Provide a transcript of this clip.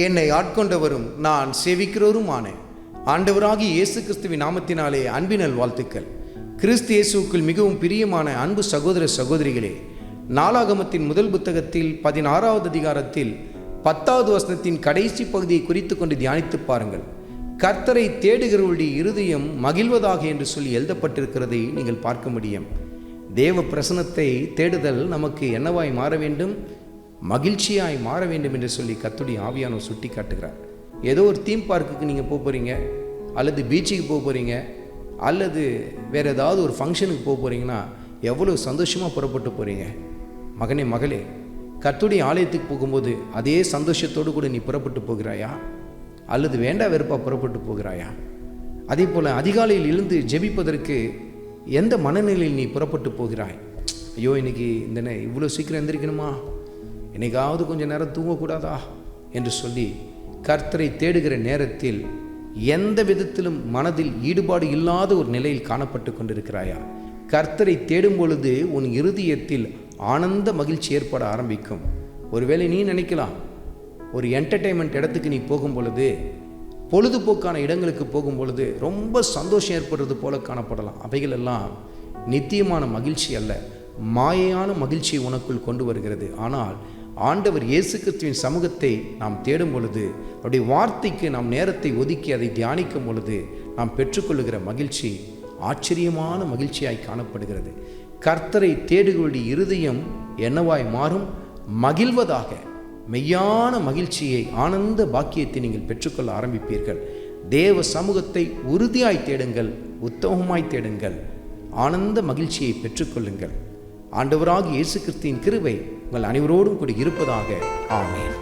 என்னை ஆட்கொண்டவரும் நான் சேவிக்கிறவருமான ஆண்டவராகிய இயேசு கிறிஸ்துவின் நாமத்தினாலே அன்பினல் வாழ்த்துக்கள். கிறிஸ்து இயேசுவுக்குள் மிகவும் பிரியமான அன்பு சகோதர சகோதரிகளே, நாளாகமத்தின் முதல் புத்தகத்தில் 16வது அதிகாரத்தில் 10வது வசனத்தின் கடைசி பகுதியை குறித்து கொண்டு தியானித்து பாருங்கள். கர்த்தரை தேடுகிறவருடைய இருதயம் மகிழ்வதாக என்று சொல்லி எழுதப்பட்டிருக்கிறதை நீங்கள் பார்க்க முடியும். தேவ பிரசன்னத்தை தேடுதல் நமக்கு என்னவாய் மாற வேண்டும்? மகிழ்ச்சியாய் மாற வேண்டும் என்று சொல்லி கர்த்தருடைய ஆவியானவர் சுட்டி காட்டுகிறார். ஏதோ ஒரு தீம் பார்க்குக்கு நீங்கள் போக போகிறீங்க, அல்லது பீச்சுக்கு போக போகிறீங்க, அல்லது வேறு ஏதாவது ஒரு ஃபங்க்ஷனுக்கு போக போகிறீங்கன்னா எவ்வளோ சந்தோஷமாக புறப்பட்டு போகிறீங்க. மகனே மகளே, கர்த்தருடைய ஆலயத்துக்கு போகும்போது அதே சந்தோஷத்தோடு கூட நீ புறப்பட்டு போகிறாயா, அல்லது வேண்டா வெறுப்பாக புறப்பட்டு போகிறாயா? அதே போல் அதிகாலையில் எழுந்து ஜெபிப்பதற்கு எந்த மனநிலையில் நீ புறப்பட்டு போகிறாய்? ஐயோ இன்னைக்கு இவ்வளோ சீக்கிரம் எந்திரிக்கணுமா, என்னைக்காவது கொஞ்சம் நேரம் தூங்கக்கூடாதா என்று சொல்லி கர்த்தரை தேடுகிற நேரத்தில் எந்த விதத்திலும் மனதில் ஈடுபாடு இல்லாத ஒரு நிலையில் காணப்பட்டு கொண்டிருக்கிறாயா? கர்த்தரை தேடும் பொழுது உன் இருதயத்தில் ஆனந்த மகிழ்ச்சி ஏற்பட ஆரம்பிக்கும். ஒருவேளை நீ நினைக்கலாம், ஒரு என்டர்டெயின்மெண்ட் இடத்துக்கு நீ போகும் பொழுது, பொழுதுபோக்கான இடங்களுக்கு போகும் பொழுது ரொம்ப சந்தோஷம் ஏற்படுறது போல காணப்படலாம். அவைகள் எல்லாம் நித்தியமான மகிழ்ச்சி அல்ல, மாயையான மகிழ்ச்சியை உனக்குள் கொண்டு வருகிறது. ஆனால் ஆண்டவர் இயேசு கிறிஸ்துவின் சமூகத்தை நாம் தேடும் பொழுது, அவருடைய வார்த்தைக்கு நாம் நேரத்தை ஒதுக்கி அதை தியானிக்கும் பொழுது நாம் பெற்றுக்கொள்ளுகிற மகிழ்ச்சி ஆச்சரியமான மகிழ்ச்சியாய் காணப்படுகிறது. கர்த்தரை தேடுகளுடைய இருதயம் என்னவாய் மாறும்? மகிழ்வதாக. மெய்யான மகிழ்ச்சியை, ஆனந்த பாக்கியத்தை நீங்கள் பெற்றுக்கொள்ள ஆரம்பிப்பீர்கள். தேவ சமூகத்தை உறுதியாய் தேடுங்கள், உத்தமமாய் தேடுங்கள், ஆனந்த மகிழ்ச்சியை பெற்றுக்கொள்ளுங்கள். ஆண்டவராகிய இயேசு கிறிஸ்துவின் கிருபை உங்கள் அனைவரோடும் கூட இருப்பதாக. ஆமென்.